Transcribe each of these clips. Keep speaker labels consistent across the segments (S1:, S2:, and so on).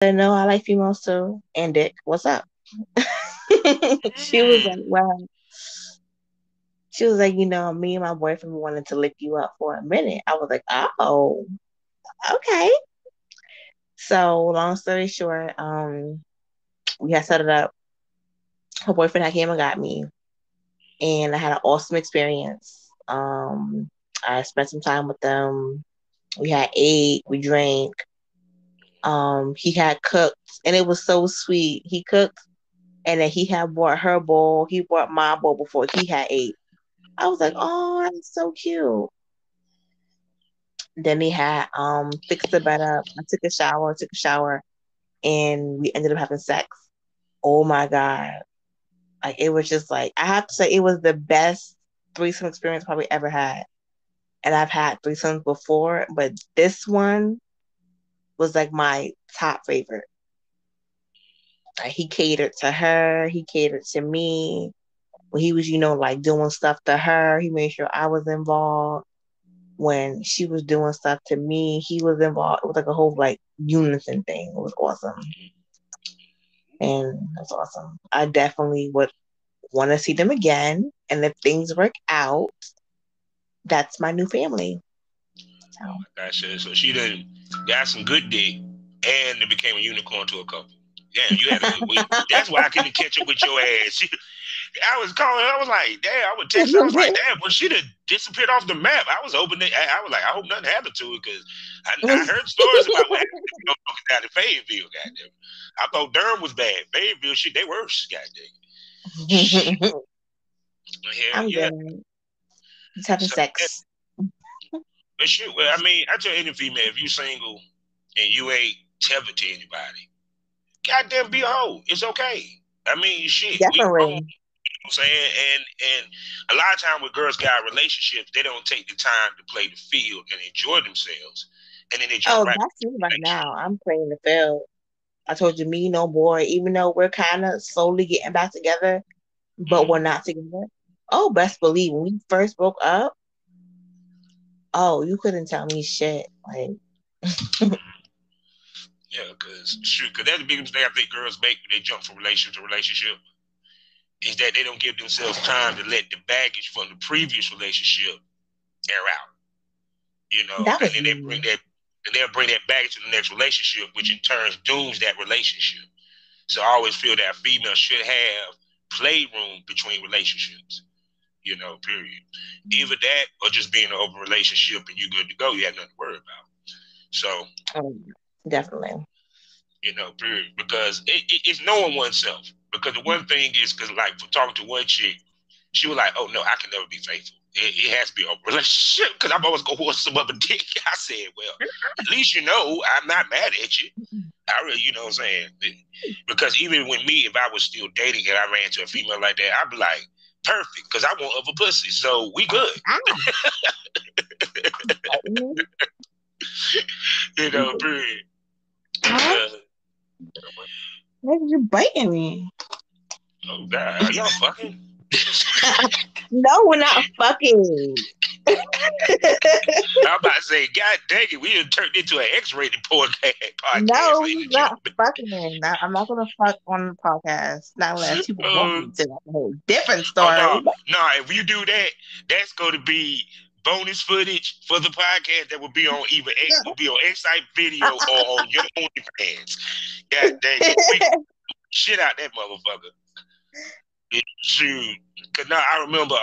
S1: No, I like females too. And Dick, what's up? She was
S2: Mm.
S1: like, well, she was like, me and my boyfriend wanted to lick you up for a minute. I was like, oh, okay. So long story short, we had set it up. Her boyfriend had came and got me, and I had an awesome experience. I spent some time with them. We had ate, we drank. He had cooked, and it was so sweet. He cooked, and then he had brought her bowl. He brought my bowl before he had ate. I was like, oh, that's so cute. Then he had fixed the bed up. I took a shower, and we ended up having sex. Oh my God. Like it was just like I have to say it was the best threesome experience I probably ever had. And I've had threesomes before, but this one was like my top favorite. Like he catered to her, he catered to me. When he was, like doing stuff to her, he made sure I was involved. When she was doing stuff to me, he was involved. It was like a whole like unison thing. It was awesome. And that's awesome. I definitely would want to see them again. And if things work out, that's my new family.
S2: Oh
S1: So
S2: my gosh, so she done got some good dick and it became a unicorn to a couple. Damn, you had a good week. That's why I couldn't catch up with your ass. I was calling her. I was like, damn. I would text her. I was like, damn. Well, she done disappeared off the map. I was hoping that I was like, I hope nothing happened to her because I heard stories about what happened down in Fayetteville. Goddamn. I thought Durham was bad. Fayetteville, shit, they worse. Goddamn. Shit. Hell
S1: I'm
S2: yeah.
S1: good. Just having
S2: So, yeah.
S1: sex.
S2: But shit, well, I mean, I tell any female if you single and you ain't tethered to anybody, goddamn, be a hoe. It's okay. I mean, shit, we grown.
S1: Definitely.
S2: I'm saying, and a lot of time with girls got relationships, they don't take the time to play the field and enjoy themselves, and then they jump
S1: Oh,
S2: right
S1: that's me right
S2: back.
S1: now. I'm playing the field. I told you, me, no boy, even though we're kind of slowly getting back together, but we're
S2: Mm-hmm.
S1: not together. Oh, best believe when we first broke up, oh, you couldn't tell me shit. Like,
S2: Yeah, because shoot, because that's the biggest mistake I think girls make when they jump from relationship to relationship is that they don't give themselves time to let the baggage from the previous relationship air out.
S1: that
S2: And
S1: was
S2: then they
S1: me.
S2: bring that and they'll bring that baggage to the next relationship, which in turn dooms that relationship. So I always feel that a female should have playroom between relationships. Period. Either that or just being in an open relationship and you good to go. You have nothing to worry about. So,
S1: Oh, definitely.
S2: period. Because it's knowing oneself. Because the one thing is, because like for talking to one chick, she was like, "Oh no, I can never be faithful. It has to be a relationship because I'm always gonna want some other dick." I said, "Well, at least I'm not mad at you. I really, you know what I'm saying? Because even with me, if I was still dating and I ran into a female like that, I'd be like, perfect, because I want other pussy, so we good.
S1: Ah, mm,
S2: Period.
S1: huh?
S2: Uh,
S1: Why did you biting me?
S2: oh God, are y'all fucking?
S1: No, we're not fucking.
S2: I'm about to say, God dang it, we done turned into an X-rated podcast,
S1: No,
S2: ladies
S1: we're
S2: and
S1: not
S2: gentlemen.
S1: fucking. I'm not gonna fuck on the podcast. Not unless people want
S2: Uh,
S1: me to. That's a whole different
S2: oh
S1: story.
S2: no, if you do that, that's going to be bonus footage for the podcast that will be on Excite Video or on your OnlyFans. God dang it, we shit out that motherfucker. Shoot, cause now I remember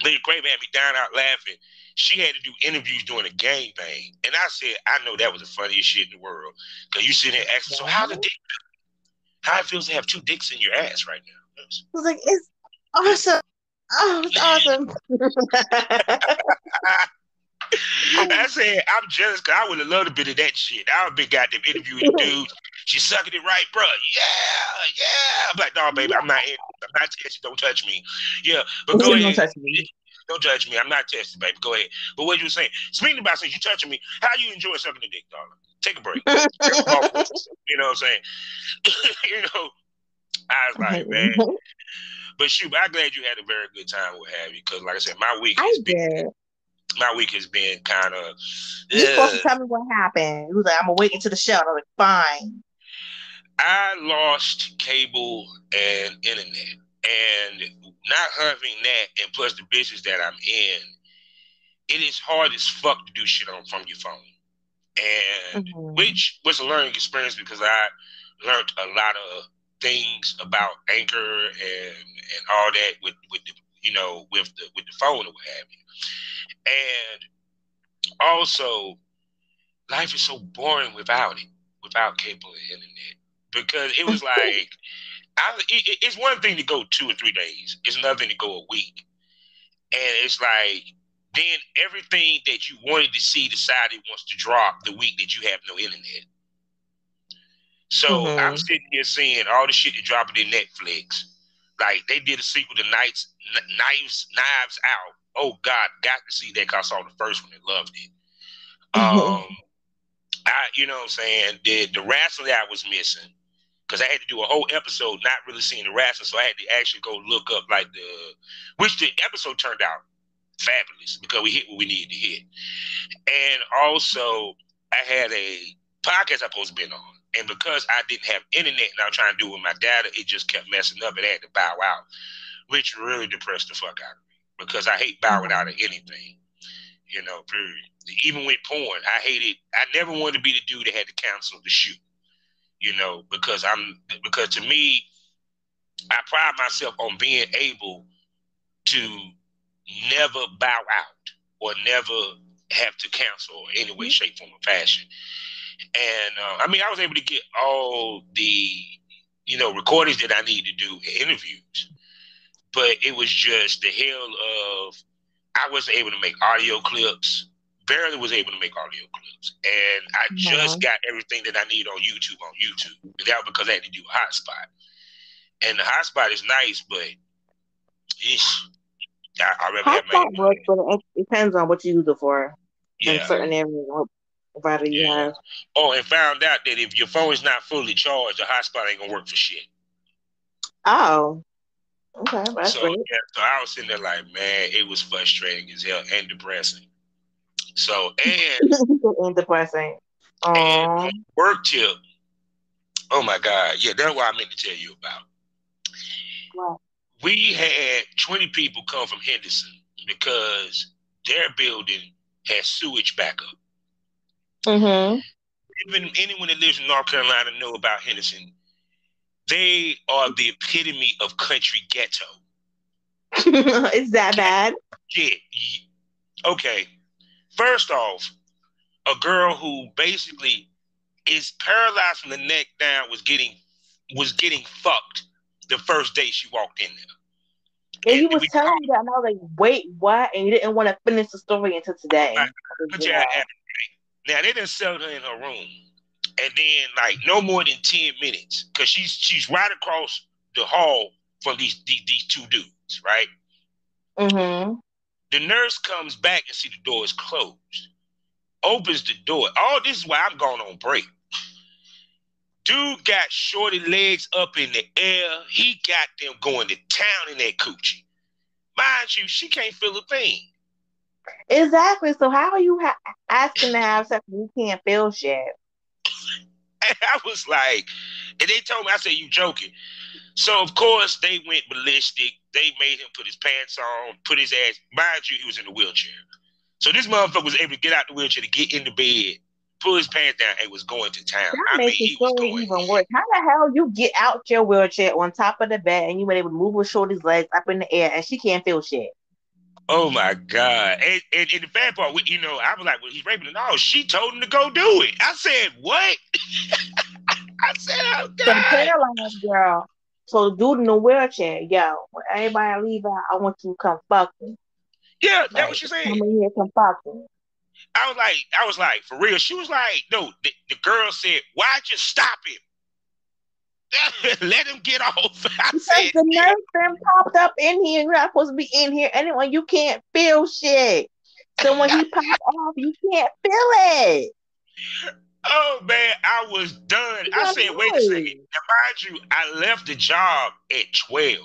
S2: Lady Craven had me down out laughing. She had to do interviews during a gangbang, and I said, I know that was the funniest shit in the world. Cause you sit there asking, so how it feels to have two dicks in your ass right now?
S1: I was like, it's awesome. Oh, it's awesome.
S2: I said, I'm jealous because I would have loved a bit of that shit. I would have been goddamn interviewing the dudes. She's sucking it right, bro. Yeah, yeah. I'm like, no, baby, I'm not in. I'm not testing. Don't touch me. Yeah, but go
S1: Don't
S2: ahead.
S1: touch me.
S2: Don't touch me. I'm not testing, baby. Go ahead. But what you were saying, speaking about since you touching me, how you enjoy sucking the dick, darling? Take a break. Drink some water. You know what I'm saying? you know, I was like, man. But shoot, I'm glad you had a very good time with Abby because, like I said, my week
S1: I
S2: has been
S1: did.
S2: My week has been kind of.
S1: You're supposed to tell me what happened. He was like, I'm gonna wait until the show. I was like, fine.
S2: I lost cable and internet, and not having that, and plus the business that I'm in, it is hard as fuck to do shit from your phone. And which was a learning experience because I learned a lot of things about Anchor and all that with the with the phone or what have you. And also, life is so boring without cable and internet, because it was like it's one thing to go 2 or 3 days. It's another thing to go a week, and it's like then everything that you wanted to see decided wants to drop the week that you have no internet. So I'm sitting here seeing all the shit that dropping in Netflix. Like they did a sequel to Knives Out. Oh God, got to see that because I saw the first one and loved it. You know what I'm saying? The wrestling I was missing, because I had to do a whole episode not really seeing the wrestling, so I had to actually go look up which the episode turned out fabulous because we hit what we needed to hit. And also I had a podcast I supposed to be on, and because I didn't have internet and I was trying to do it with my data, it just kept messing up and I had to bow out, which really depressed the fuck out of me because I hate bowing out of anything, period. Even with porn, I never wanted to be the dude that had to cancel the shoot, because to me, I pride myself on being able to never bow out or never have to cancel in any way, shape, form, or fashion. And I was able to get all the, recordings that I need to do interviews, but it was just the hell of, I wasn't able to make audio clips, barely was able to make audio clips. And I just got everything that I need on YouTube. And that was because I had to do a hotspot. And the hotspot is nice, but I rather have my
S1: works, but it depends on what you use it for. Yeah. In certain areas, what provider you have.
S2: Oh, and found out that if your phone is not fully charged, the hotspot ain't gonna work for shit.
S1: Oh. Okay, that's great.
S2: Yeah, so I was sitting there like, man, it was frustrating as hell and depressing. So
S1: and depressing.
S2: And work tip. Oh my God. Yeah, that's what I meant to tell you about.
S1: Wow.
S2: We had 20 people come from Henderson because their building has sewage backup. Even anyone that lives in North Carolina know about Henderson. They are the epitome of country ghetto.
S1: Is that bad?
S2: Shit. Okay. First off, a girl who basically is paralyzed from the neck down was getting fucked the first day she walked in there.
S1: And you was telling me that, and I was like, wait, what? And you didn't want to finish the story until today.
S2: Now, they didn't settle her in her room. And then, like, no more than 10 minutes, because she's right across the hall from these two dudes, right? The nurse comes back and see the door is closed. Opens the door. All this is why I'm going on break. Dude got shorty legs up in the air. He got them going to town in that coochie. Mind you, she can't feel a thing.
S1: Exactly. So how are you asking to have sex when you can't feel shit?
S2: And I was like, and they told me, I said, you joking. So, of course, they went ballistic. They made him put his pants on, put his ass, mind you, he was in a wheelchair. So this motherfucker was able to get out the wheelchair to get in the bed, pull his pants down, and was going to town.
S1: That makes the story even worse. How the hell you get out your wheelchair on top of the bed and you were able to move with Shorty's legs up in the air and she can't feel shit?
S2: Oh my God. And the bad part, I was like, well, he's raping her. No, she told him to go do it. I said, what? I said, oh God.
S1: The paralyzed girl. So the dude in the wheelchair, yo, when everybody leave out, I want you to come fuck me.
S2: Yeah, that's what she said.
S1: Come in here, come fuck me.
S2: I was like, for real. She was like, no, the girl said, why'd you stop him? Let him get off.
S1: Because the nurse then popped up in here. You're not supposed to be in here anyway. You can't feel shit. So when he popped off, you can't feel it.
S2: Oh man, I was done. I said, wait a second. Now, mind you, I left the job at 12.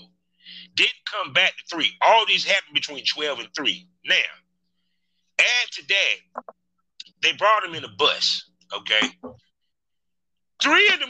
S2: Didn't come back to 3. All these happened between 12 and 3. Now, Add to that, they brought him in a bus. Okay, 3 of the